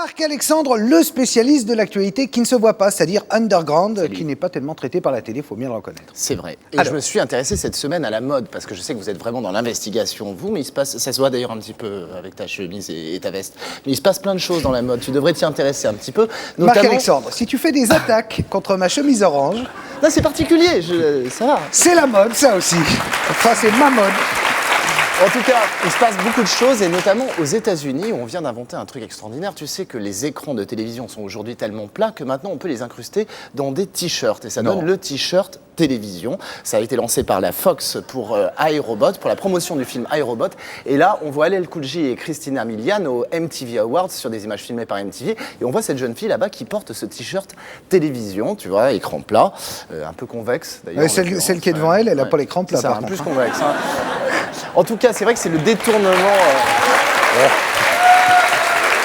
Marc-Alexandre, le spécialiste de l'actualité qui ne se voit pas, c'est-à-dire underground, qui n'est pas tellement traité par la télé, il faut bien le reconnaître. C'est vrai. Et je me suis intéressé cette semaine à la mode, parce que je sais que vous êtes vraiment dans l'investigation, vous, mais il se passe, ça se voit d'ailleurs un petit peu avec ta chemise et ta veste, mais il se passe plein de choses dans la mode, tu devrais t'y intéresser un petit peu. Notamment... Marc-Alexandre, si tu fais des attaques contre ma chemise orange... Non, c'est particulier, ça va. C'est la mode, ça aussi. Enfin, c'est ma mode. En tout cas, il se passe beaucoup de choses, et notamment aux États-Unis, où on vient d'inventer un truc extraordinaire. Tu sais que les écrans de télévision sont aujourd'hui tellement plats que maintenant on peut les incruster dans des t-shirts. Et ça donne le t-shirt télévision. Ça a été lancé par la Fox pour iRobot, pour la promotion du film iRobot. Et là, on voit LL Cool J et Christina Milian au MTV Awards sur des images filmées par MTV. Et on voit cette jeune fille là-bas qui porte ce t-shirt télévision, tu vois, écran plat, un peu convexe d'ailleurs. Celle qui est devant elle n'a pas l'écran plat. C'est un plus convexe. Hein. En tout cas, c'est vrai que c'est le détournement.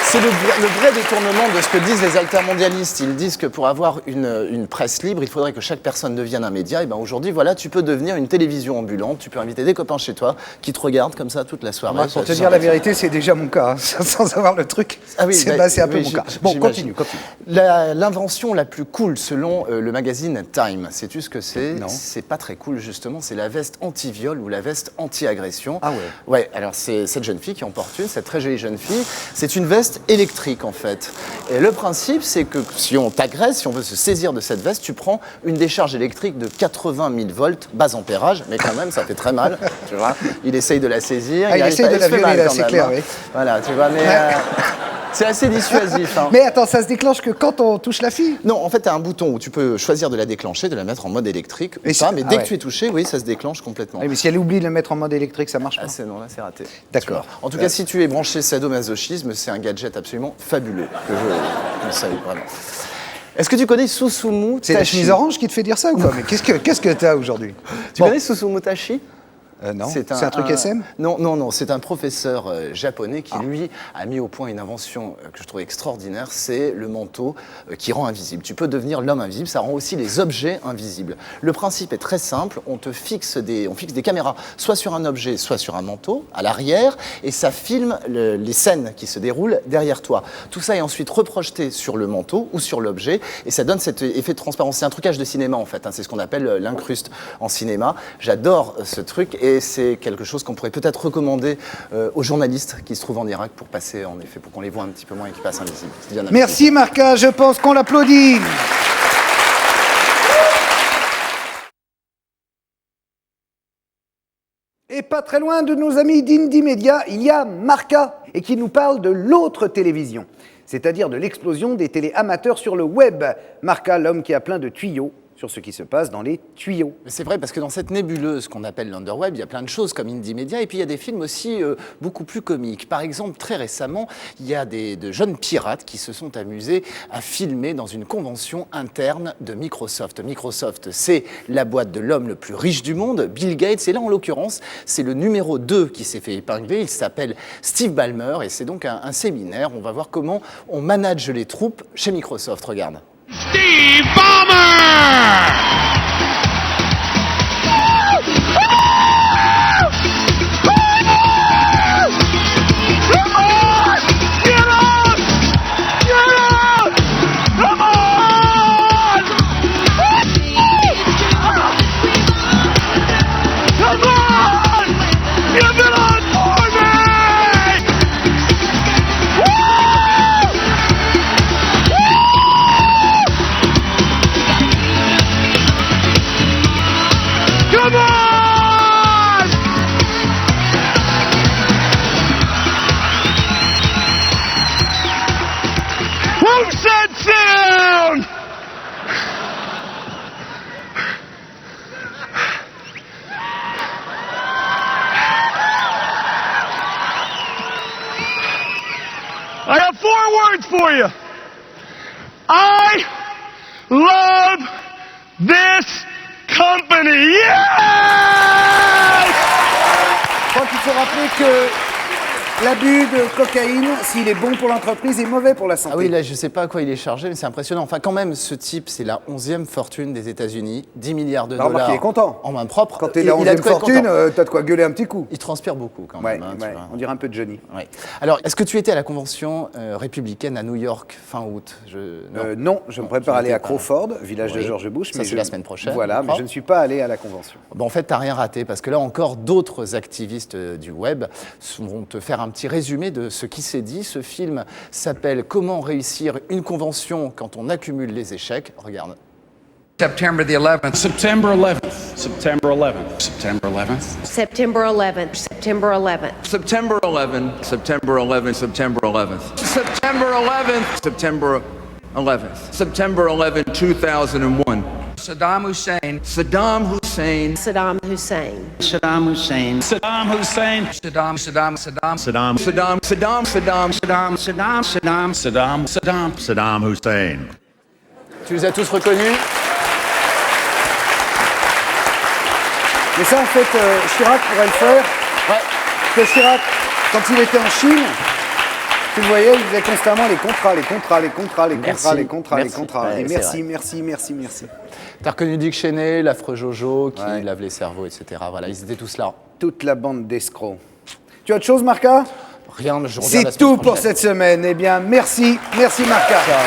C'est le vrai détournement de ce que disent les altermondialistes. Ils disent que pour avoir une presse libre, il faudrait que chaque personne devienne un média. Et bien aujourd'hui, voilà, tu peux devenir une télévision ambulante. Tu peux inviter des copains chez toi qui te regardent comme ça toute la soirée. Pour te dire la vérité, c'est déjà mon cas. Hein. Sans avoir le truc, c'est un peu mon cas. Bon, continue. L'invention la plus cool, selon le magazine Time, sais-tu ce que c'est? Non. C'est pas très cool, justement. C'est la veste anti-viol ou la veste anti-agression. Ah ouais. Ouais, alors c'est cette jeune fille qui en porte une, cette très jolie jeune fille. C'est une veste électrique en fait. Et le principe, c'est que si on t'agresse, si on veut se saisir de cette veste, tu prends une décharge électrique de 80 000 volts, bas ampérage, mais quand même, ça fait très mal, tu vois. Il essaye de la saisir. Il essaye de la violer, là, c'est clair, oui. Voilà, tu vois, mais c'est assez dissuasif. Hein. Mais attends, ça se déclenche que quand on touche la fille? Non, en fait, tu as un bouton où tu peux choisir de la déclencher, de la mettre en mode électrique ou pas, mais dès que tu es touché, oui, ça se déconche complètement. Oui, mais si elle oublie de le mettre en mode électrique, ça marche pas. Non, là, c'est raté. D'accord. En tout cas, si tu es branché sadomasochisme, c'est un gadget absolument fabuleux que je conseille vraiment. Est-ce que tu connais Susumu Tashi? C'est la chemise orange qui te fait dire ça ou quoi? Mais qu'est-ce que t'as aujourd'hui? Tu connais Susumu Tashi? Non, c'est un truc SM? Non, c'est un professeur japonais qui, lui, a mis au point une invention que je trouve extraordinaire, c'est le manteau qui rend invisible. Tu peux devenir l'homme invisible, ça rend aussi les objets invisibles. Le principe est très simple, on fixe des caméras, soit sur un objet, soit sur un manteau, à l'arrière, et ça filme les scènes qui se déroulent derrière toi. Tout ça est ensuite reprojeté sur le manteau ou sur l'objet, et ça donne cet effet de transparence. C'est un trucage de cinéma, en fait, hein, c'est ce qu'on appelle l'incruste en cinéma. J'adore ce truc, et c'est quelque chose qu'on pourrait peut-être recommander aux journalistes qui se trouvent en Irak pour passer, en effet, pour qu'on les voit un petit peu moins et qu'ils passent invisibles. Merci Marca, je pense qu'on l'applaudit. Et pas très loin de nos amis d'Indie Media, il y a Marca, et qui nous parle de l'autre télévision, c'est-à-dire de l'explosion des télés amateurs sur le web. Marca, l'homme qui a plein de tuyaux sur ce qui se passe dans les tuyaux. C'est vrai, parce que dans cette nébuleuse qu'on appelle l'Underweb, il y a plein de choses comme Indie Media, et puis il y a des films aussi beaucoup plus comiques. Par exemple, très récemment, il y a de jeunes pirates qui se sont amusés à filmer dans une convention interne de Microsoft. Microsoft, c'est la boîte de l'homme le plus riche du monde, Bill Gates, et là, en l'occurrence, c'est le numéro 2 qui s'est fait épingler, il s'appelle Steve Ballmer, et c'est donc un séminaire. On va voir comment on manage les troupes chez Microsoft. Regarde. Steve Ballmer! I have 4 words for you. I love this company. Yes! Je crois qu'il faut rappeler que L'abus de cocaïne, s'il est bon pour l'entreprise, est mauvais pour la santé. Ah oui, là, je ne sais pas à quoi il est chargé, mais c'est impressionnant. Enfin, quand même, ce type, c'est la 11e fortune des États-Unis, 10 milliards de Bah, remarque, dollars il est content. en main propre. Quand t'es Il- la il a de 11e quoi être fortune, content. t'as de quoi gueuler un petit coup. Il transpire beaucoup quand Ouais, même. hein, tu ouais, vois. on dirait un peu de Johnny. Ouais. Alors, est-ce que tu étais à la convention républicaine à New York fin août? Non, je me prépare à aller à n'étais pas. Crawford, village de Oui. George Bush. Ça, mais c'est je- la semaine prochaine, Voilà, je mais crois. je ne suis pas allé à la convention. Bon, en fait, tu n'as rien raté parce que là encore, d'autres activistes du web vont te faire un petit résumé de ce qui s'est dit. Ce film s'appelle Comment réussir une convention quand on accumule les échecs. Regarde. September the 11th. September 11th. September 11th. September 11th. September 11th. September 11th. September 11th. September 11th. September 11th. September 11th. September 11th. September 11th, 2001. Saddam Hussein. Saddam Hussein. Saddam Hussein. Saddam Hussein. Saddam Hussein. Saddam. Saddam. Saddam. Saddam. Saddam. Saddam. Saddam. Saddam. Saddam. Saddam. Saddam. Saddam. Saddam Hussein. Tu les as tous reconnus? Mais ça, en fait, Chirac pourrait le faire. Ouais. Parce que Chirac, quand il était en Chine, tu le voyais, il faisait constamment les contrats, les contrats, les contrats, les Merci. contrats, les contrats, les Merci. contrats. Ouais, Et c'est merci, vrai. merci, merci, merci. T'as reconnu Dick Cheney, l'affreux Jojo qui Ouais. lave les cerveaux, etc. Voilà, ils étaient tous là. Toute la bande d'escrocs. Tu as autre chose, Marca? Rien, mais je reviens la C'est semaine tout pour prochaine. cette semaine. Eh bien, merci, merci Marca. Ciao.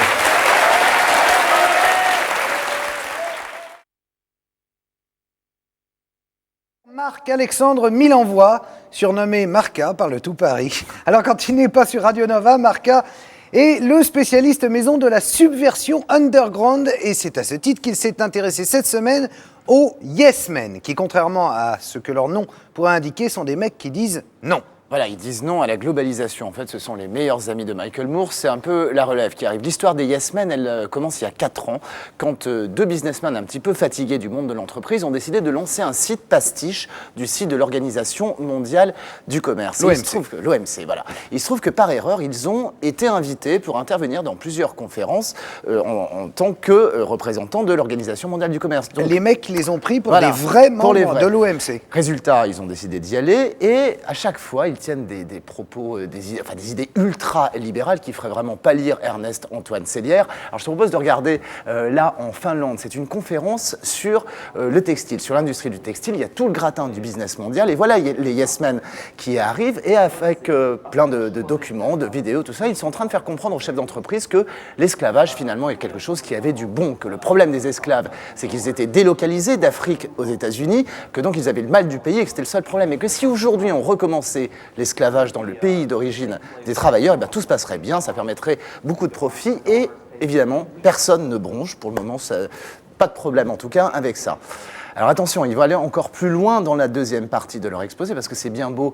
Marc-Alexandre Milenvois, surnommé Marca par le tout Paris. Alors quand il n'est pas sur Radio Nova, Marca est le spécialiste maison de la subversion underground et c'est à ce titre qu'il s'est intéressé cette semaine aux Yes Men, qui contrairement à ce que leur nom pourrait indiquer, sont des mecs qui disent non. Voilà, ils disent non à la globalisation. En fait, ce sont les meilleurs amis de Michael Moore. C'est un peu la relève qui arrive. L'histoire des Yes Men, elle commence il y a 4 ans, quand deux businessmen un petit peu fatigués du monde de l'entreprise ont décidé de lancer un site pastiche du site de l'Organisation mondiale du commerce. L'OMC, voilà. Il se trouve que par erreur, ils ont été invités pour intervenir dans plusieurs conférences en tant que représentants de l'Organisation mondiale du commerce. Donc, Les mecs les ont pris pour voilà, des vrais pour les membres vrais. de l'OMC. Résultat, ils ont décidé d'y aller et à chaque fois, ils tiennent des propos, des idées ultra-libérales qui feraient vraiment pâlir Ernest-Antoine Seillière. Alors je te propose de regarder là en Finlande, c'est une conférence sur le textile, sur l'industrie du textile. Il y a tout le gratin du business mondial et voilà les Yes Men qui arrivent et avec plein de documents, de vidéos, tout ça, ils sont en train de faire comprendre aux chefs d'entreprise que l'esclavage finalement est quelque chose qui avait du bon, que le problème des esclaves, c'est qu'ils étaient délocalisés d'Afrique aux États-Unis, que donc ils avaient le mal du pays et que c'était le seul problème. Et que si aujourd'hui on recommençait l'esclavage dans le pays d'origine des travailleurs, eh bien, tout se passerait bien, ça permettrait beaucoup de profits et évidemment personne ne bronche pour le moment, pas de problème en tout cas avec ça. Alors attention, ils vont aller encore plus loin dans la deuxième partie de leur exposé parce que c'est bien beau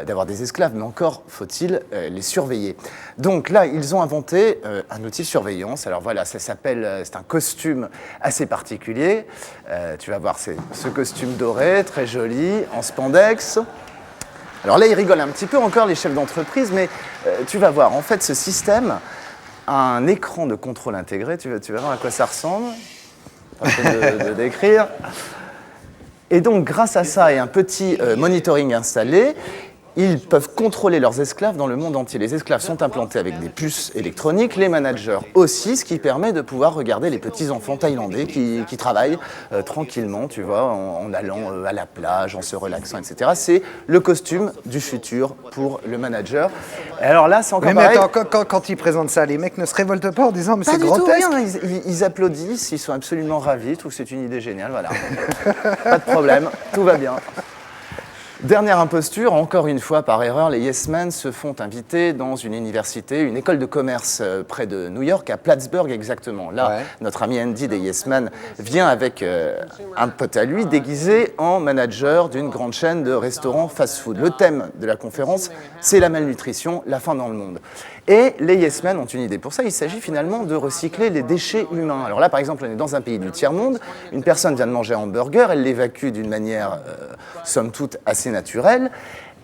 d'avoir des esclaves, mais encore faut-il les surveiller. Donc là, ils ont inventé un outil de surveillance. Alors voilà, ça s'appelle, c'est un costume assez particulier. Tu vas voir, c'est ce costume doré, très joli, en spandex. Alors là, ils rigolent un petit peu encore, les chefs d'entreprise, mais tu vas voir, en fait, ce système a un écran de contrôle intégré. Tu vas voir à quoi ça ressemble. Pas de décrire. Et donc, grâce à ça et un petit monitoring installé, ils peuvent contrôler leurs esclaves dans le monde entier. Les esclaves sont implantés avec des puces électroniques, les managers aussi, ce qui permet de pouvoir regarder les petits-enfants thaïlandais qui travaillent tranquillement, tu vois, en allant à la plage, en se relaxant, etc. C'est le costume du futur pour le manager. Et alors là, c'est encore Mais pareil. attends, quand ils présentent ça, les mecs ne se révoltent pas en disant mais Pas c'est du tout, grotesque. rien. Ils applaudissent, ils sont absolument ravis, ils trouvent que c'est une idée géniale, voilà. Pas de problème, tout va bien. Dernière imposture, encore une fois par erreur, les Yes Men se font inviter dans une université, une école de commerce près de New York, à Plattsburgh exactement. Là, Ouais. notre ami Andy des Yes Men vient avec un pote à lui déguisé en manager d'une grande chaîne de restaurants fast-food. Le thème de la conférence, c'est la malnutrition, la faim dans le monde. Et les Yes Men ont une idée pour ça, il s'agit finalement de recycler les déchets humains. Alors là, par exemple, on est dans un pays du tiers-monde, une personne vient de manger un hamburger, elle l'évacue d'une manière, somme toute, assez naturelle,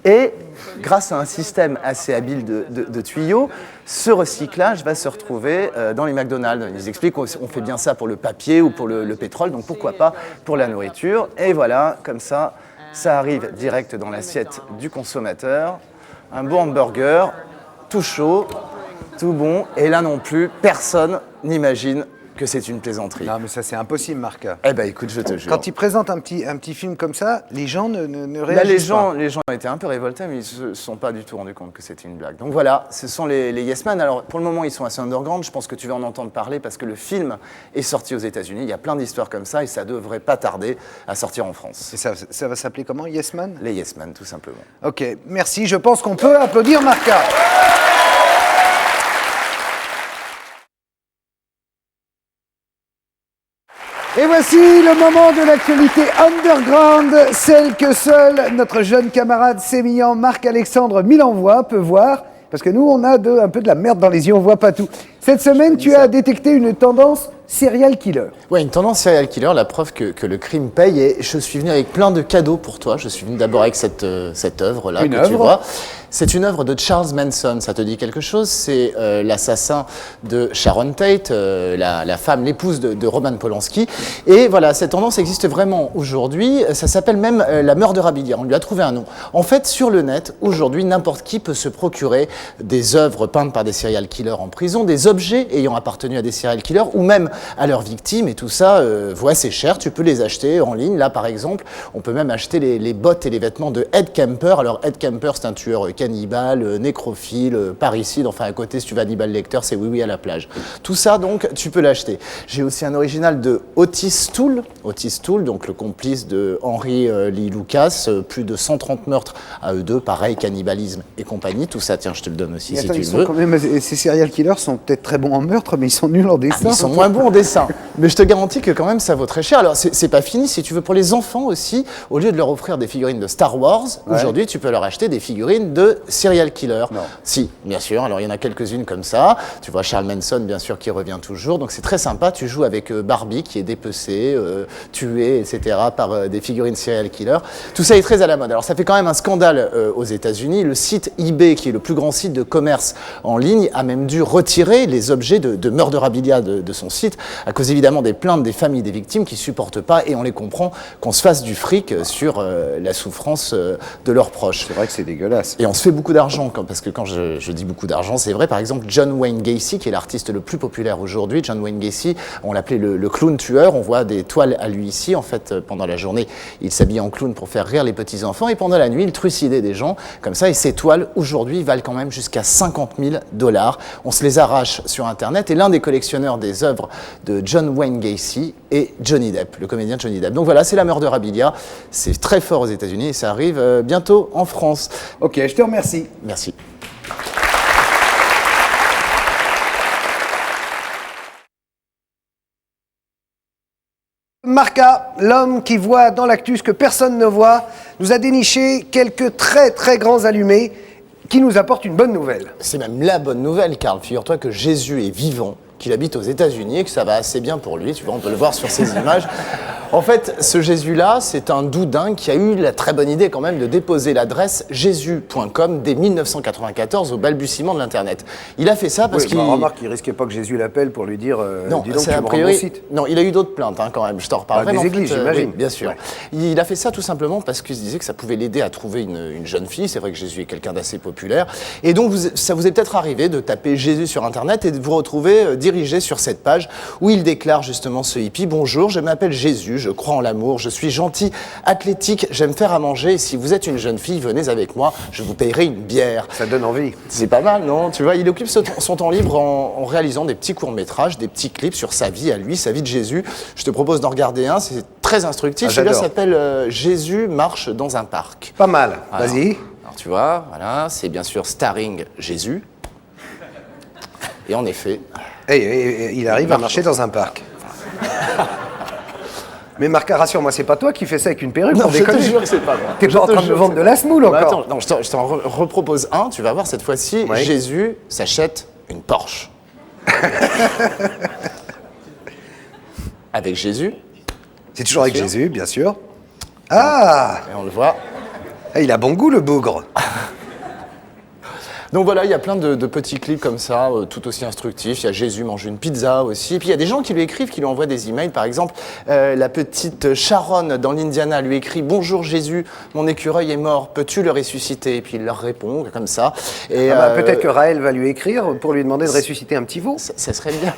et grâce à un système assez habile de tuyaux, ce recyclage va se retrouver dans les McDonald's. Ils expliquent qu'on fait bien ça pour le papier ou pour le pétrole, donc pourquoi pas pour la nourriture. Et voilà, comme ça, ça arrive direct dans l'assiette du consommateur. un bon hamburger, tout chaud, tout bon. Et là non plus, personne n'imagine que c'est une plaisanterie. Non, mais ça, c'est impossible, Marca. Eh ben écoute, je te jure. Quand il présente un petit film comme ça, les gens ne Là, réagissent pas. les gens étaient un peu révoltés, mais ils ne se sont pas du tout rendus compte que c'était une blague. Donc voilà, ce sont les Yes Men. Alors pour le moment, ils sont assez underground. Je pense que tu vas en entendre parler parce que le film est sorti aux États-Unis. Il y a plein d'histoires comme ça et ça devrait pas tarder à sortir en France. Et ça va s'appeler comment, Yes Man? Les Yes Men, tout simplement. Ok, merci. Je pense qu'on peut applaudir Marca. Et voici le moment de l'actualité underground, celle que seul notre jeune camarade sémillant Marc-Alexandre Milenvois peut voir, parce que nous, on a un peu de la merde dans les yeux, on voit pas tout. Cette semaine, tu as détecté une tendance serial killer. Ouais, une tendance serial killer, la preuve que le crime paye. Et je suis venu avec plein de cadeaux pour toi. Je suis venu d'abord avec cette œuvre-là que tu vois. C'est une œuvre de Charles Manson. Ça te dit quelque chose? C'est l'assassin de Sharon Tate, la femme, l'épouse de Roman Polanski. Et voilà, cette tendance existe vraiment aujourd'hui. Ça s'appelle même la murderabilia. On lui a trouvé un nom. En fait, sur le net, aujourd'hui, n'importe qui peut se procurer des œuvres peintes par des serial killers en prison, des objets ayant appartenu à des serial killers ou même à leurs victimes. Et tout ça, c'est cher. Tu peux les acheter en ligne. Là, par exemple, on peut même acheter les bottes et les vêtements de Ed Kemper. Alors, Ed Kemper, c'est un tueur cannibale, nécrophile, parricide. Enfin, à côté, si tu vas Hannibal Lecter, c'est Oui Oui à la plage. Tout ça, donc, tu peux l'acheter. J'ai aussi un original de Otis Toole. Otis Toole, donc le complice de Henry Lee Lucas. Plus de 130 meurtres à eux deux. Pareil, cannibalisme et compagnie. Tout ça, tiens, je te le donne aussi si tu le veux. Ces serial killers sont peut-être très bons en meurtre, mais ils sont nuls en dessin. Ils sont moins bons en dessin. Mais je te garantis que quand même, ça vaut très cher. Alors, c'est pas fini. Si tu veux, pour les enfants aussi, au lieu de leur offrir des figurines de Star Wars, aujourd'hui, tu peux leur acheter des figurines de serial killer. Non. Si, bien sûr. Alors, il y en a quelques-unes comme ça. Tu vois Charles Manson, bien sûr, qui revient toujours. Donc, c'est très sympa. Tu joues avec Barbie, qui est dépecée, tuée, etc., par des figurines serial killer. Tout ça est très à la mode. Alors, ça fait quand même un scandale aux États-Unis. Le site eBay, qui est le plus grand site de commerce en ligne, a même dû retirer les objets de murderabilia de son site, à cause évidemment des plaintes des familles des victimes qui supportent pas, et on les comprend, qu'on se fasse du fric sur la souffrance de leurs proches. C'est vrai que c'est dégueulasse. Et on se fait beaucoup d'argent, parce que quand je dis beaucoup d'argent, c'est vrai. Par exemple, John Wayne Gacy, qui est l'artiste le plus populaire aujourd'hui. John Wayne Gacy, on l'appelait le clown tueur. On voit des toiles à lui ici. En fait, pendant la journée, il s'habillait en clown pour faire rire les petits-enfants, et pendant la nuit, il trucidait des gens comme ça. Et ces toiles, aujourd'hui, valent quand même jusqu'à $50 000. On se les arrache sur Internet, et l'un des collectionneurs des œuvres de John Wayne Gacy est Johnny Depp, le comédien Johnny Depp. Donc voilà, c'est la murderabilia. C'est très fort aux États-Unis et ça arrive bientôt en France. Ok, je te remercie. Merci. Marca, l'homme qui voit dans l'actu ce que personne ne voit, nous a déniché quelques très très grands allumés qui nous apportent une bonne nouvelle. C'est même la bonne nouvelle, Karl. Figure-toi que Jésus est vivant, qu'il habite aux États-Unis et que ça va assez bien pour lui. Tu vois, on peut le voir sur ces images. En fait, ce Jésus-là, c'est un doudin qui a eu la très bonne idée quand même de déposer l'adresse jésus.com dès 1994 au balbutiement de l'Internet. Il a fait ça parce qu'il... remarque qu'il risquait pas que Jésus l'appelle pour lui dire non, dis donc, c'est tu a me priori... rends mon site. Non, il a eu d'autres plaintes quand même, je t'en reparlerai. Des églises, j'imagine. Oui, bien sûr. Ouais. Il a fait ça tout simplement parce qu'il se disait que ça pouvait l'aider à trouver une jeune fille. C'est vrai que Jésus est quelqu'un d'assez populaire. Et donc, ça vous est peut-être arrivé de taper Jésus sur Internet et de vous retrouver dirigé sur cette page où il déclare justement ce hippie: bonjour, je m'appelle Jésus, je crois en l'amour, je suis gentil, athlétique, j'aime faire à manger, et si vous êtes une jeune fille, venez avec moi, je vous payerai une bière. Ça donne envie. C'est pas mal, non? Tu vois, il occupe son temps libre en réalisant des petits courts-métrages, des petits clips sur sa vie à lui, sa vie de Jésus. Je te propose d'en regarder un, c'est très instructif. Celui-là s'appelle Jésus marche dans un parc. Pas mal, Alors, vas-y. Alors tu vois, voilà, c'est bien sûr starring Jésus. Et en effet... il arrive à marcher dans un parc. Mais Marca, rassure-moi, c'est pas toi qui fais ça avec une perruque, Non, pour je te déconner. jure que c'est pas moi. T'es pas en train de me vendre de la semoule Bah, encore. attends, non, je t'en repropose un, tu vas voir cette fois-ci, Oui. Jésus s'achète une Porsche. Avec Jésus, C'est toujours avec sûr. Jésus, bien sûr. Ah, et on le voit. il a bon goût, le bougre. Donc voilà, il y a plein de petits clips comme ça, tout aussi instructifs. Il y a Jésus mange une pizza aussi. Et puis il y a des gens qui lui écrivent, qui lui envoient des emails. Par exemple, la petite Sharon dans l'Indiana lui écrit « Bonjour Jésus, mon écureuil est mort, peux-tu le ressusciter ?» Et puis il leur répond comme ça. Et, Peut-être que Raël va lui écrire pour lui demander de ressusciter un petit veau. Ça serait bien,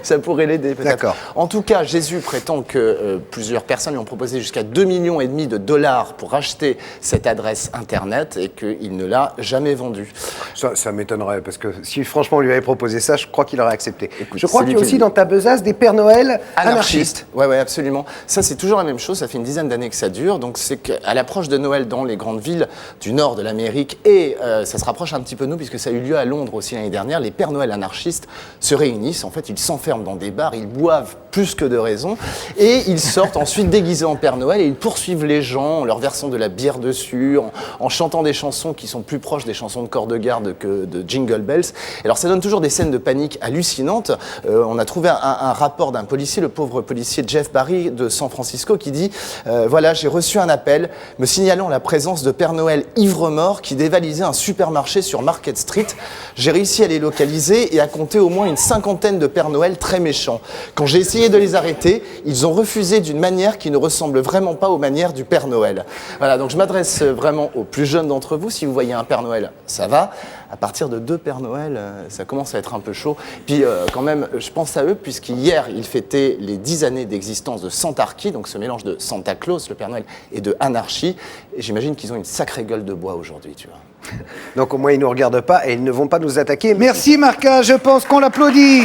ça pourrait l'aider peut-être. D'accord. En tout cas, Jésus prétend que plusieurs personnes lui ont proposé jusqu'à 2,5 millions de dollars pour racheter cette adresse Internet et qu'il ne l'a jamais vendue. Ça m'étonnerait, parce que si franchement on lui avait proposé ça, je crois qu'il aurait accepté. Écoute, je crois c'est qu'il y a lui aussi qui- dans ta besace des Pères Noël anarchistes. Ouais, absolument. Ça, c'est toujours la même chose. Ça fait une dizaine d'années que ça dure. Donc, c'est qu'à l'approche de Noël dans les grandes villes du nord de l'Amérique, et ça se rapproche un petit peu de nous, puisque ça a eu lieu à Londres aussi l'année dernière, les Pères Noël anarchistes se réunissent. En fait, ils s'enferment dans des bars, ils boivent plus que de raison, et ils sortent ensuite déguisés en Père Noël, et ils poursuivent les gens en leur versant de la bière dessus, en chantant des chansons qui sont plus proches des chansons de corps de garde que de Jingle Bells. Alors, ça donne toujours des scènes de panique hallucinantes. On a trouvé un rapport d'un policier, le pauvre policier Jeff Barry de San Francisco, qui dit voilà, j'ai reçu un appel me signalant la présence de Père Noël ivre-mort qui dévalisait un supermarché sur Market Street. J'ai réussi à les localiser et à compter au moins une 50aine de Père Noël très méchants. Quand j'ai essayé de les arrêter, ils ont refusé d'une manière qui ne ressemble vraiment pas aux manières du Père Noël. Voilà, donc je m'adresse vraiment aux plus jeunes d'entre vous. Si vous voyez un Père Noël, ça va. À partir de 2 Père Noël, ça commence à être un peu chaud. Puis quand même, je pense à eux, puisqu'hier, ils fêtaient les 10 années d'existence de Santarchy, donc ce mélange de Santa Claus, le Père Noël, et de anarchie. Et j'imagine qu'ils ont une sacrée gueule de bois aujourd'hui, tu vois. Donc au moins ils ne nous regardent pas et ils ne vont pas nous attaquer. Merci Marca, je pense qu'on l'applaudit.